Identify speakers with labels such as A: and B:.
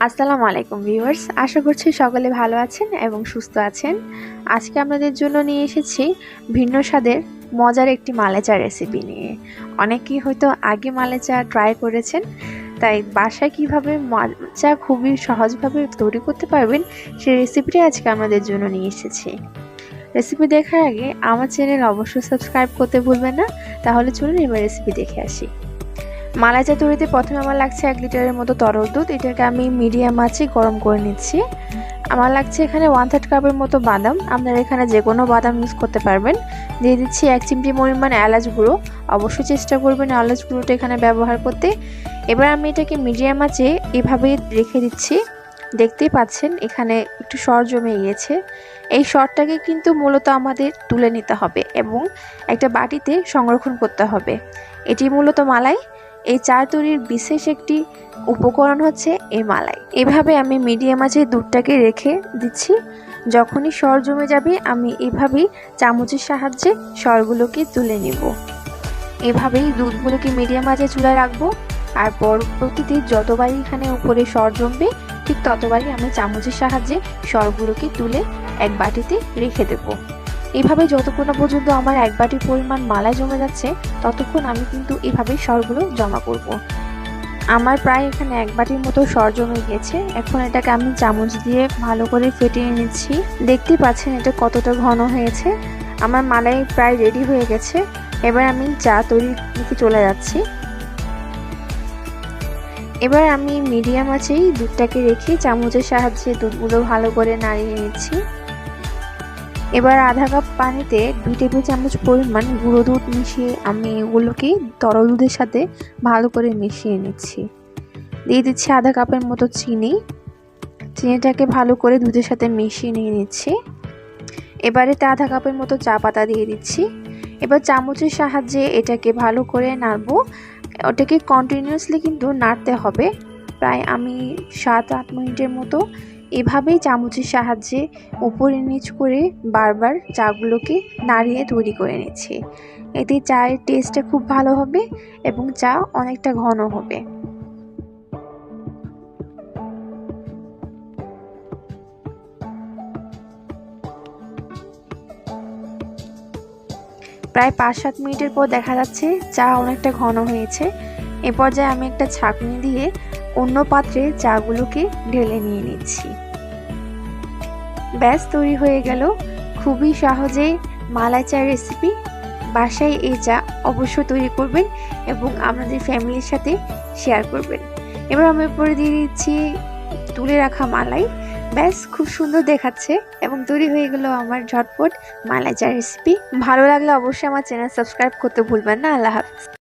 A: আসসালামু আলাইকুম ভিউয়ার্স, আশা করছি সকলে ভালো আছেন এবং সুস্থ আছেন। আজকে আপনাদের জন্য নিয়ে এসেছি ভিন্ন স্বাদের মজার একটি মালাই চা রেসিপি নিয়ে। অনেকেই হয়তো আগে মালাই চা ট্রাই করেছেন, তাই বাসায় কিভাবে চা খুবই সহজভাবে তৈরি করতে পারবেন সেই রেসিপিটি আজকে আমাদের জন্য নিয়ে এসেছি। রেসিপি দেখার আগে আমার চ্যানেল অবশ্যই সাবস্ক্রাইব করতে ভুলবেন না। তাহলে চলুন এবার রেসিপি দেখে আসি। মালাই চা তৈরিতে প্রথমে আমার লাগছে 1 লিটারের মতো তরল দুধ। এটাকে আমি মিডিয়াম আঁচে গরম করে নিচ্ছি। আমার লাগছে এখানে 1/3 কাপের মতো বাদাম। আপনারা এখানে যে কোনো বাদাম ইউজ করতে পারবেন। দিয়ে দিচ্ছি 1 চিমটি পরিমাণ এলাচ গুঁড়ো। অবশ্যই চেষ্টা করবেন এলাচ গুঁড়োটা এখানে ব্যবহার করতে। এবার আমি এটাকে মিডিয়াম আঁচে এভাবে রেখে দিচ্ছি। দেখতেই পাচ্ছেন এখানে একটু সর জমে গিয়েছে। এই সরটাকে কিন্তু মূলত আমাদের তুলে নিতে হবে এবং একটা বাটিতে সংরক্ষণ করতে হবে। এটি মূলত মালাই। এই চা তৈরির বিশেষ একটি উপকরণ হচ্ছে এই মালাই। এভাবে আমি মিডিয়াম আঁচে দুধটাকে রেখে দিচ্ছি। যখনই সর জমে যাবে আমি এভাবেই চামচের সাহায্যে সরগুলোকে তুলে নিব। এভাবেই দুধগুলোকে মিডিয়াম আঁচে চুলায় রাখবো। আর পরবর্তীতে যতবারই এখানে উপরে সর জমবে ঠিক ততবারই আমি চামচের সাহায্যে সরগুলোকে তুলে এক বাটিতে রেখে দেবো। এভাবে যতক্ষণ পর্যন্ত আমার 1 বাটির পরিমাণ মালাই জমে যাচ্ছে ততক্ষণ আমি কিন্তু এভাবে সরগুলো জমা করব। আমার প্রায় এখানে 1 বাটির মতো সর জমে গিয়েছে। এখন এটাকে আমি চামচ দিয়ে ভালো করে ফেটিয়ে নিচ্ছি। দেখতেই পাচ্ছেন এটা কতটা ঘন হয়েছে। আমার মালাই প্রায় রেডি হয়ে গেছে। এবার আমি চা তৈরির দিকে চলে যাচ্ছি। এবার আমি মিডিয়াম আঁচেই দুধটাকে রেখে চামচের সাহায্যে দুধগুলো ভালো করে নাড়িয়ে নিচ্ছি। এবার আধা কাপ পানিতে 2 টেবিল চামচ পরিমাণ গুঁড়ো দুধ মিশিয়ে আমি এগুলোকে তরল দুধের সাথে ভালো করে মিশিয়ে নিচ্ছি। দিয়ে দিচ্ছি আধা কাপের মতো চিনি। চিনিটাকে ভালো করে দুধের সাথে মিশিয়ে নিয়ে নিচ্ছি। এবারেতে আধা কাপের মতো চা পাতা দিয়ে দিচ্ছি। এবার চামচের সাহায্যে এটাকে ভালো করে নাড়বো। ওটাকে কন্টিনিউয়াসলি কিন্তু নাড়তে হবে। প্রায় আমি 7-8 মিনিটের মতো এভাবেই চামচের সাহায্যে উপরে নিচ করে বারবার চাগুলোকে নাড়িয়ে তৈরি করে নিচ্ছি। এতে চায়ের টেস্টটা খুব ভালো হবে এবং চা অনেকটা ঘন হবে। প্রায় 5-7 মিনিটের পর দেখা যাচ্ছে চা অনেকটা ঘন হয়েছে। এ পর্যায়ে আমি একটা ছাঁকনি দিয়ে অন্য পাত্রে চাগুলোকে ঢেলে নিয়ে নিচ্ছি। ব্যাস তৈরি হয়ে গেল খুবই সহজেই মালাই চা রেসিপি। বাসায় এই চা অবশ্যই তৈরি করবেন এবং আপনাদের ফ্যামিলির সাথে শেয়ার করবেন। এবার আমি উপরে দিয়ে দিচ্ছি তুলে রাখা মালাই। ব্যাস খুব সুন্দর দেখাচ্ছে এবং তৈরি হয়ে গেল আমার ঝটপট মালাই চা রেসিপি। ভালো লাগলে অবশ্যই আমার চ্যানেল সাবস্ক্রাইব করতে ভুলবেন না। আল্লাহ হাফেজ।